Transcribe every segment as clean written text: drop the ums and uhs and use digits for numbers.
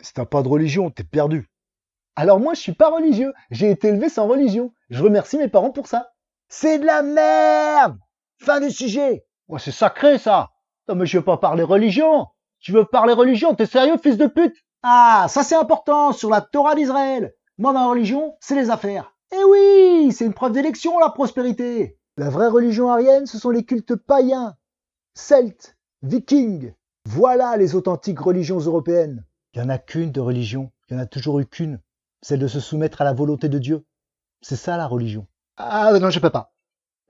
Si t'as pas de religion, t'es perdu. Alors moi, je suis pas religieux. J'ai été élevé sans religion. Je remercie mes parents pour ça. C'est de la merde! Fin du sujet! Ouais, c'est sacré, ça. Non, mais je veux pas parler religion. Tu veux parler religion? T'es sérieux, fils de pute? Ah, ça c'est important, sur la Torah d'Israël. Moi, ma religion, c'est les affaires. Eh oui, c'est une preuve d'élection, la prospérité. La vraie religion aryenne, ce sont les cultes païens, celtes, vikings. Voilà les authentiques religions européennes. Il n'y en a qu'une de religion, il n'y en a toujours eu qu'une. Celle de se soumettre à la volonté de Dieu. C'est ça la religion. Ah non, je peux pas.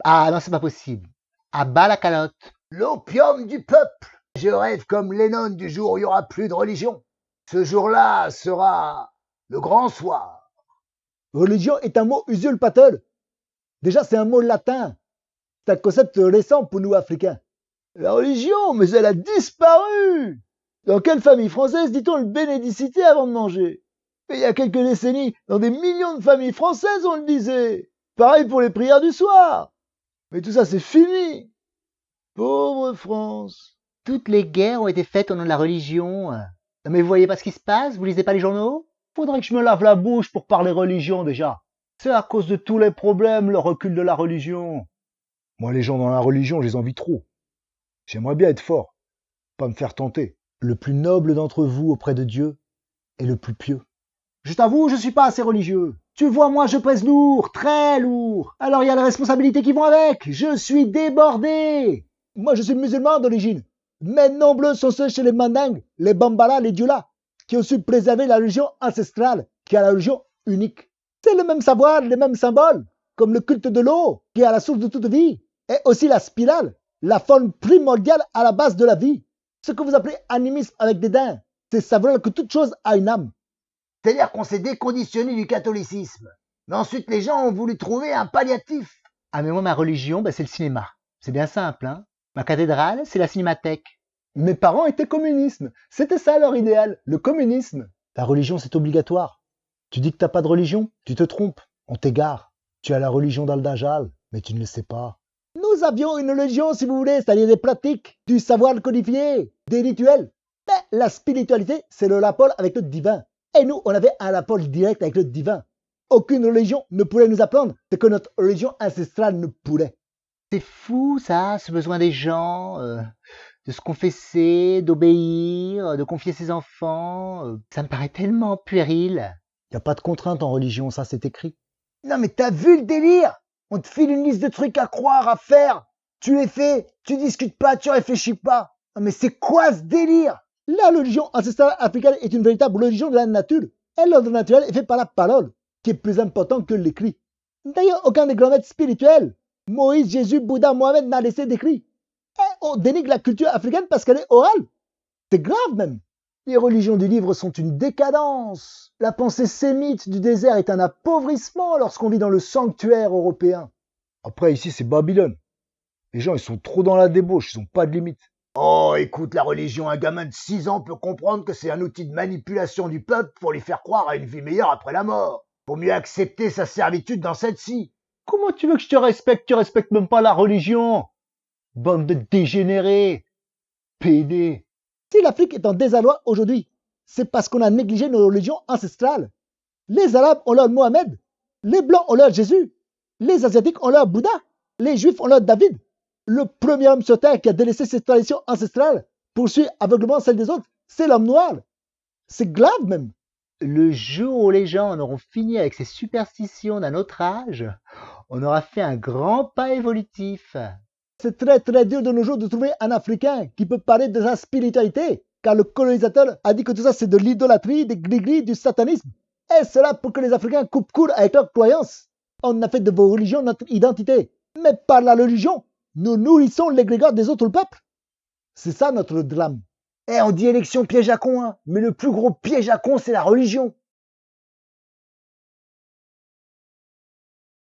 Ah non, c'est pas possible. À bas la calotte. L'opium du peuple! Je rêve comme Lennon du jour où il n'y aura plus de religion. Ce jour-là sera le grand soir. Religion est un mot usurpateur. Déjà, c'est un mot latin. C'est un concept récent pour nous Africains. La religion, mais elle a disparu. Dans quelle famille française dit-on le bénédicité avant de manger? Mais il y a quelques décennies, dans des millions de familles françaises, on le disait. Pareil pour les prières du soir. Mais tout ça, c'est fini. Pauvre France. Toutes les guerres ont été faites au nom de la religion. Non, mais vous voyez pas ce qui se passe? Vous lisez pas les journaux? Faudrait que je me lave la bouche pour parler religion déjà. C'est à cause de tous les problèmes, le recul de la religion. Moi, les gens dans la religion, je les envie trop. J'aimerais bien être fort, pas me faire tenter. Le plus noble d'entre vous auprès de Dieu est le plus pieux. Je t'avoue, je suis pas assez religieux. Tu vois, moi, je pèse lourd, très lourd. Alors il y a les responsabilités qui vont avec. Je suis débordé. Moi, je suis musulman d'origine. Mais nombreux sont ceux chez les Mandingues, les Bambara, les Dioula, qui ont su préserver la religion ancestrale, qui est la religion unique. C'est le même savoir, les mêmes symboles, comme le culte de l'eau, qui est à la source de toute vie, et aussi la spirale, la forme primordiale à la base de la vie. Ce que vous appelez animisme avec dédain, c'est savoir que toute chose a une âme. C'est-à-dire qu'on s'est déconditionné du catholicisme. Mais ensuite, les gens ont voulu trouver un palliatif. Ah mais moi, ma religion, c'est le cinéma. C'est bien simple, hein. Ma cathédrale, c'est la cinémathèque. Mes parents étaient communistes. C'était ça leur idéal, le communisme. La religion, c'est obligatoire. Tu dis que t'as pas de religion, tu te trompes, on t'égare. Tu as la religion d'Al-Dajjal, mais tu ne le sais pas. Nous avions une religion, si vous voulez, c'est-à-dire des pratiques, du savoir codifié, des rituels. Mais la spiritualité, c'est le rapport avec le divin. Et nous, on avait un rapport direct avec le divin. Aucune religion ne pourrait nous apprendre ce que notre religion ancestrale ne pourrait. C'est fou, ça, ce besoin des gens, de se confesser, d'obéir, de confier ses enfants. Ça me paraît tellement puéril. Y a pas de contrainte en religion, ça c'est écrit. Non mais t'as vu le délire? On te file une liste de trucs à croire, à faire. Tu les fais, tu discutes pas, tu réfléchis pas. Non mais c'est quoi ce délire? La religion ancestrale africaine est une véritable religion de la nature. Et l'ordre naturel est fait par la parole, qui est plus important que l'écrit. D'ailleurs, aucun des grands maîtres spirituels, Moïse, Jésus, Bouddha, Mohamed, n'a laissé d'écrit. Et on dénigre la culture africaine parce qu'elle est orale. C'est grave même. Les religions du livre sont une décadence. La pensée sémite du désert est un appauvrissement lorsqu'on vit dans le sanctuaire européen. Après, ici, c'est Babylone. Les gens, ils sont trop dans la débauche, ils ont pas de limite. Oh, écoute, la religion, un gamin de 6 ans peut comprendre que c'est un outil de manipulation du peuple pour lui faire croire à une vie meilleure après la mort. Pour mieux accepter sa servitude dans celle-ci. Comment tu veux que je te respecte? Tu respectes même pas la religion. Bande de dégénérés. PD. Si l'Afrique est en désarroi aujourd'hui, c'est parce qu'on a négligé nos religions ancestrales. Les Arabes ont leur Mohamed, les Blancs ont leur Jésus, les Asiatiques ont leur Bouddha, les Juifs ont leur David. Le premier homme sur Terre qui a délaissé ses traditions ancestrales pour suivre aveuglement celles des autres, c'est l'homme noir. C'est grave même. Le jour où les gens en auront fini avec ces superstitions d'un autre âge, on aura fait un grand pas évolutif. C'est très très dur de nos jours de trouver un Africain qui peut parler de sa spiritualité, car le colonisateur a dit que tout ça c'est de l'idolâtrie, des gris-gris, du satanisme. Et cela pour que les Africains coupent court avec leurs croyances. On a fait de vos religions notre identité. Mais par la religion, nous nourrissons l'égrégore des autres peuples. C'est ça notre drame. On dit élection piège à con, hein, mais le plus gros piège à con, c'est la religion.